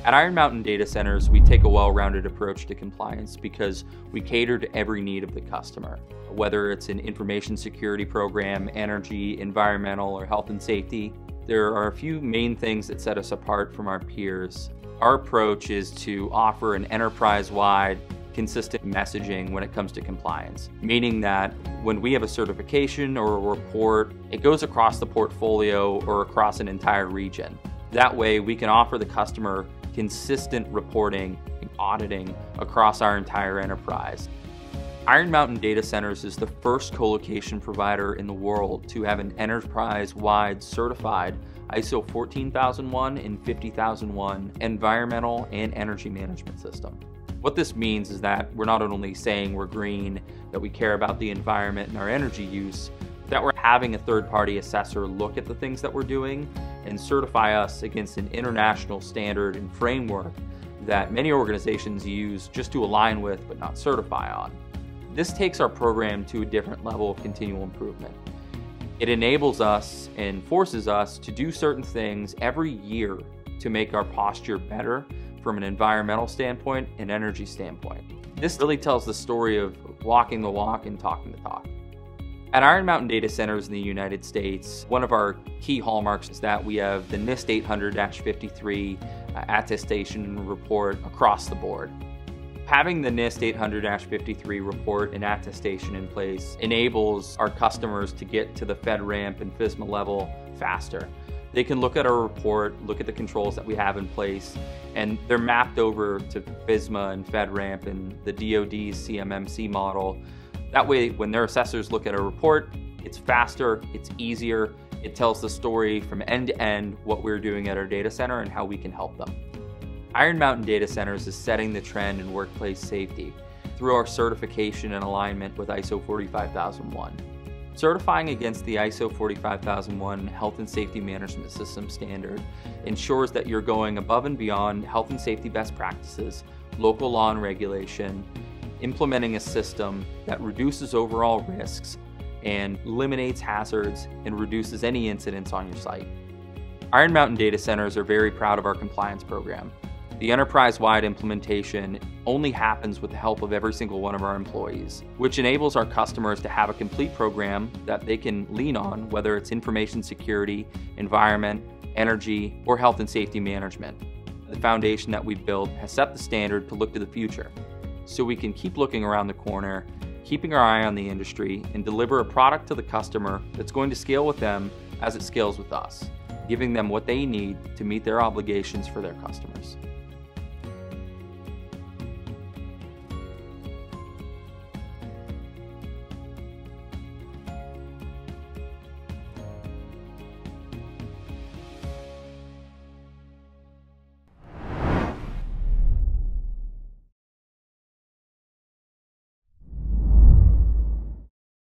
At Iron Mountain Data Centers, we take a well-rounded approach to compliance because we cater to every need of the customer. Whether it's an information security program, energy, environmental, or health and safety, there are a few main things that set us apart from our peers. Our approach is to offer an enterprise-wide, consistent messaging when it comes to compliance, meaning that when we have a certification or a report, it goes across the portfolio or across an entire region. That way, we can offer the customer consistent reporting and auditing across our entire enterprise. Iron Mountain Data Centers is the first colocation provider in the world to have an enterprise-wide certified ISO 14001 and 50001 environmental and energy management system. What this means is that we're not only saying we're green, that we care about the environment and our energy use, that we're having a third-party assessor look at the things that we're doing and certify us against an international standard and framework that many organizations use just to align with but not certify on. This takes our program to a different level of continual improvement. It enables us and forces us to do certain things every year to make our posture better from an environmental standpoint and energy standpoint. This really tells the story of walking the walk and talking the talk. At Iron Mountain Data Centers in the United States, one of our key hallmarks is that we have the Nist 800-53 Attestation report across the board. Having the Nist 800-53 report and attestation in place enables our customers to get to the FedRAMP and FSMA level faster. They can look at our report, look at the controls that we have in place, and they're mapped over to FSMA and FedRAMP and the DoD's CMMC model. That way, when their assessors look at a report, it's faster, it's easier, it tells the story from end to end what we're doing at our data center and how we can help them. Iron Mountain Data Centers is setting the trend in workplace safety through our certification and alignment with ISO 45001. Certifying against the ISO 45001 Health and Safety Management System standard ensures that you're going above and beyond health and safety best practices, local law and regulation, implementing a system that reduces overall risks and eliminates hazards and reduces any incidents on your site. Iron Mountain Data Centers are very proud of our compliance program. The enterprise-wide implementation only happens with the help of every single one of our employees, which enables our customers to have a complete program that they can lean on, whether it's information security, environment, energy, or health and safety management. The foundation that we've built has set the standard to look to the future, so we can keep looking around the corner, keeping our eye on the industry, and deliver a product to the customer that's going to scale with them as it scales with us, giving them what they need to meet their obligations for their customers.